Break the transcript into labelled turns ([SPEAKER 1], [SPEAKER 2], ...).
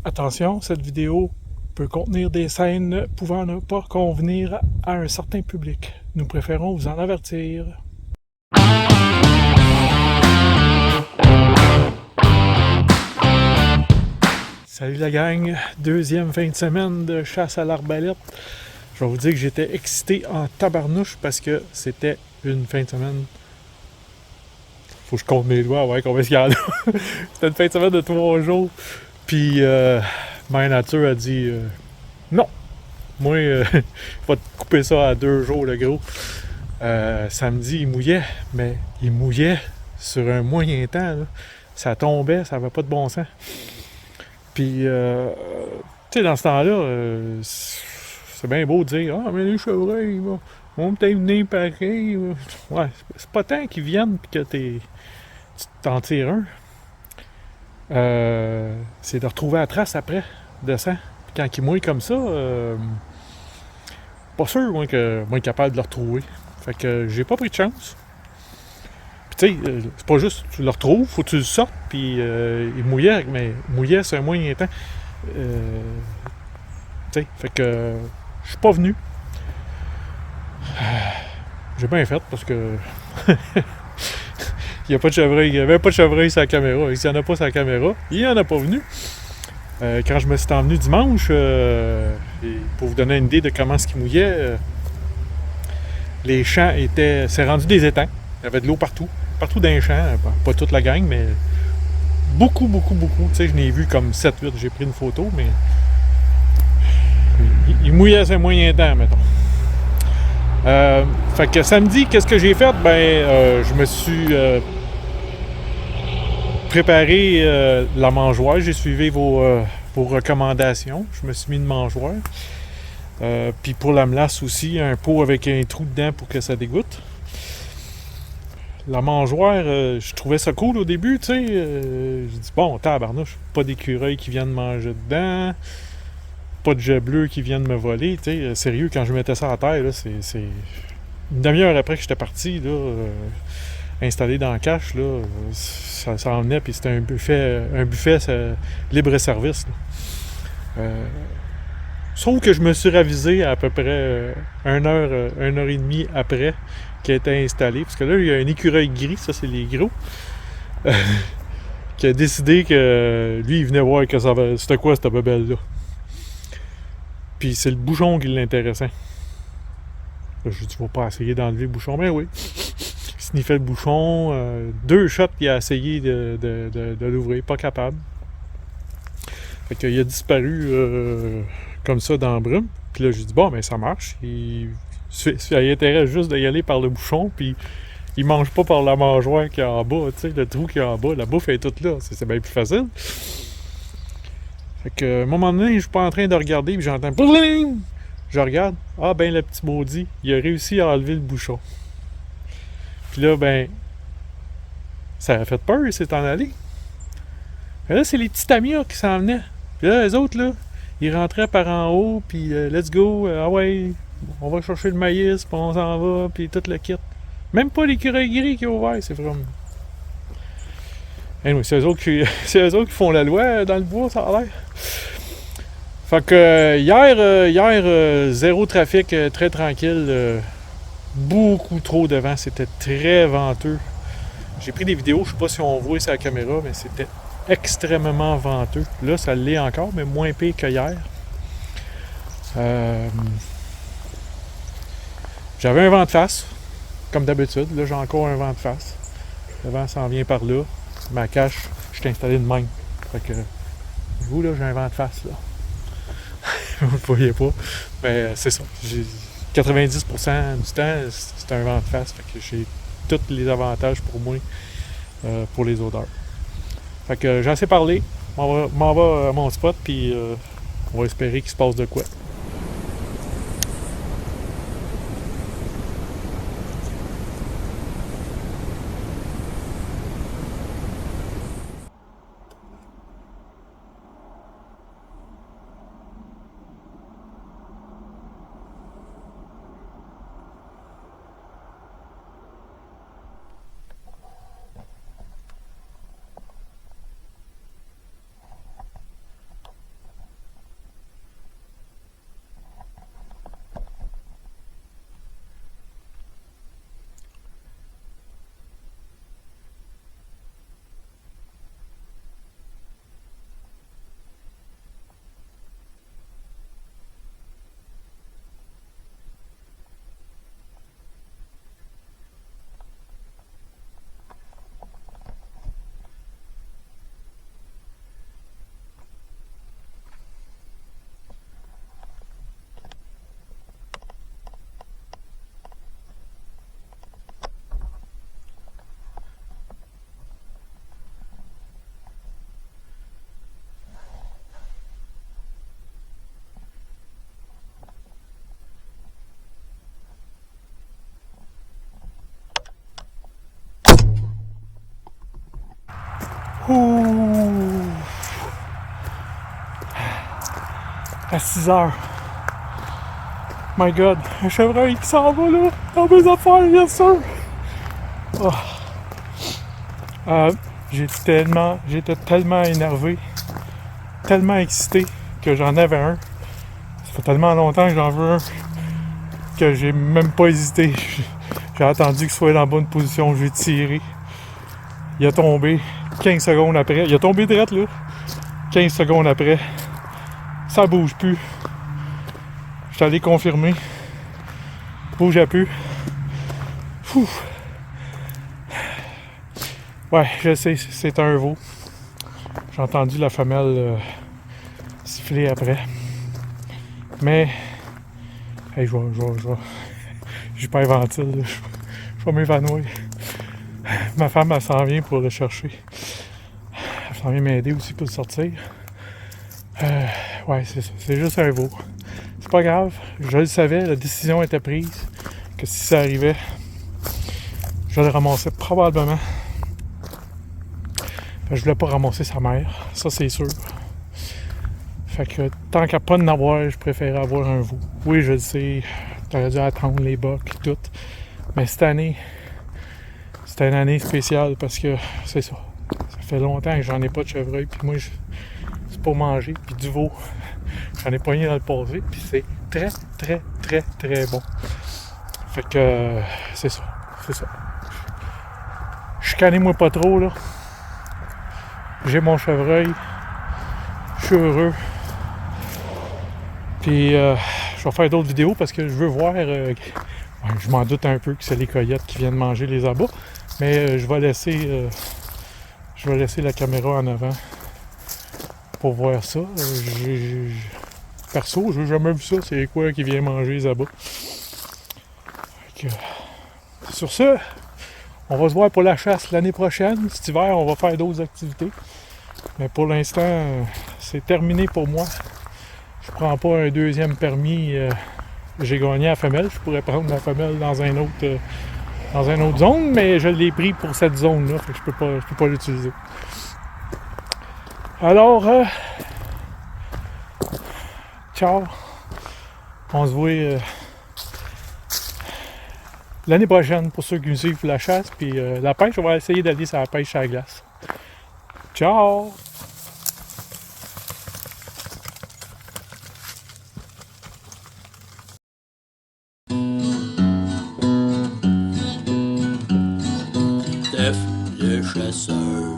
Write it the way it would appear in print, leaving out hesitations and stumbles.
[SPEAKER 1] Attention, cette vidéo peut contenir des scènes pouvant ne pas convenir à un certain public. Nous préférons vous en avertir. Salut la gang, deuxième fin de semaine de chasse à l'arbalète. Je vais vous dire que j'étais excité en tabarnouche parce que c'était une fin de semaine. Faut que je compte mes doigts, ouais, combien il y en a. C'était une fin de semaine de 3 jours. Puis, Mère Nature a dit non. Moi, je vais te couper ça à 2 jours, le gros. Samedi, il mouillait, mais il mouillait sur un moyen temps. Là. Ça tombait, ça n'avait pas de bon sens. Puis, tu sais, dans ce temps-là, c'est bien beau de dire ah, mais les chevreuils, vont peut-être venir pareil. Ouais, c'est pas tant qu'ils viennent et que tu t'en tires un. C'est de retrouver la trace après, de sang. Puis quand il mouille comme ça, pas sûr moi, que moi être capable de le retrouver. Fait que j'ai pas pris de chance. Puis tu sais, c'est pas juste tu le retrouves, faut que tu le sortes, puis il mouillait, mais mouillait c'est un moyen temps. Tu sais, fait que je suis pas venu. J'ai bien fait parce que il y a pas de chevreuil, il y avait pas de chevreuil sur la caméra. S'il y en a pas sur la caméra, il y en a pas venu. Quand je me suis envenu dimanche, et pour vous donner une idée de comment ce qui mouillait, les champs étaient. C'est rendu des étangs. Il y avait de l'eau partout. Partout dans les champs. Pas toute la gang, mais beaucoup, beaucoup, beaucoup. Tu sais, je n'ai vu comme 7-8. J'ai pris une photo, mais. Il mouillait assez moyen temps, mettons. Fait que samedi, qu'est-ce que j'ai fait? Je me suis préparé la mangeoire. J'ai suivi vos recommandations. Je me suis mis une mangeoire. Puis pour la melasse aussi, un pot avec un trou dedans pour que ça dégoûte. La mangeoire, je trouvais ça cool au début, tu sais. J'ai dit, bon, tabarnouche, pas d'écureuils qui viennent manger dedans, pas de jets bleus qui viennent me voler, tu sais. Sérieux, quand je mettais ça à terre, là, c'est une demi-heure après que j'étais parti, là, installé dans la cache, là, ça en venait, puis c'était un buffet libre-service. Sauf que je me suis ravisé à peu près 1 heure et demie après qu'il a été installé. Parce que là, il y a un écureuil gris, ça c'est les gros, qui a décidé que lui, il venait voir que c'était quoi cette bebelle-là. Puis c'est le bouchon qui l'intéressait. Là, je lui ai dit, faut pas essayer d'enlever le bouchon. Ben oui. Il sniffait le bouchon. 2 shots, il a essayé de l'ouvrir. Pas capable. Fait qu'il a disparu comme ça dans la brume. Puis là, je lui ai dit, bon, ben ça marche. Il a intérêt juste d'y aller par le bouchon. Puis il mange pas par la mangeoire qui est en bas. Tu sais, le trou qui est en bas. La bouffe est toute là. C'est bien plus facile. Fait que, à un moment donné, je suis pas en train de regarder. Puis j'entends. Bling! Je regarde. Ah, ben, le petit maudit. Il a réussi à enlever le bouchon. Puis là, ben. Ça a fait peur. Il s'est en allé. Et là, c'est les petits tamias qui s'en venaient. Puis là, les autres, là, ils rentraient par en haut, puis let's go, ah ouais, on va chercher le maïs, puis on s'en va, puis tout le kit. Même pas l'écureuil gris qui est ouvert, c'est vraiment. Anyway, c'est eux autres qui font la loi dans le bois, ça a l'air. Fait que hier, zéro trafic, très tranquille. Beaucoup trop de vent, c'était très venteux. J'ai pris des vidéos, je sais pas si on voit sur la caméra, mais c'était extrêmement venteux. Là, ça l'est encore, mais moins pire que hier. J'avais un vent de face, comme d'habitude. Là, j'ai encore un vent de face. Le vent s'en vient par là. Ma cache, je suis installé de même. Fait que, vous, là, j'ai un vent de face, là. Vous le voyez pas. Mais c'est ça. 90% du temps, c'est un vent de face. Fait que j'ai tous les avantages pour moi, pour les odeurs. Fait que j'ai assez parlé. M'en va à mon spot, puis on va espérer qu'il se passe de quoi. Ouh. À 6 heures. My God, un chevreuil qui s'en va là, dans mes affaires, bien sûr. Oh. J'étais tellement énervé, tellement excité que j'en avais un. Ça fait tellement longtemps que j'en veux un que j'ai même pas hésité. J'ai attendu qu'il soit dans la bonne position, j'ai tiré. Il a tombé 15 secondes après. Il a tombé direct là. 15 secondes après. Ça bouge plus. Je suis allé confirmer. Bougeait plus. Fou. Ouais, je sais, c'est un veau. J'ai entendu la femelle siffler après. Mais, hey, j'hyperventile, je vais m'évanouir. Ma femme, elle s'en vient pour le chercher. Elle s'en vient m'aider aussi pour le sortir. Ouais, c'est ça. C'est juste un veau. C'est pas grave. Je le savais, la décision était prise. Que si ça arrivait, je le ramassais probablement. Je voulais pas ramasser sa mère. Ça, c'est sûr. Fait que tant qu'à pas en avoir, je préférais avoir un veau. Oui, je le sais. T'aurais dû attendre les bocs et tout. Mais cette année, c'était une année spéciale parce que c'est ça. Ça fait longtemps que j'en ai pas de chevreuil. Puis moi, c'est pour manger. Puis du veau, j'en ai pogné dans le passé. Puis c'est très, très, très, très bon. Fait que c'est ça. C'est ça. Chicanez-moi pas trop, là. J'ai mon chevreuil. Je suis heureux. Puis je vais faire d'autres vidéos parce que je veux voir. Je m'en doute un peu que c'est les coyotes qui viennent manger les abats. Mais je vais laisser la caméra en avant pour voir ça. Perso, j'ai jamais vu ça. C'est quoi qui vient manger les abats. Sur ce, on va se voir pour la chasse l'année prochaine. Cet hiver, on va faire d'autres activités. Mais pour l'instant, c'est terminé pour moi. Je prends pas un deuxième permis. J'ai gagné la femelle. Je pourrais prendre la femelle dans une autre zone, mais je l'ai pris pour cette zone-là. Fait que je peux pas l'utiliser. Alors, ciao. On se voit l'année prochaine pour ceux qui me suivent pour la chasse. Puis la pêche, on va essayer d'aller sur la pêche à la glace. Ciao!
[SPEAKER 2] Steph le chasseur.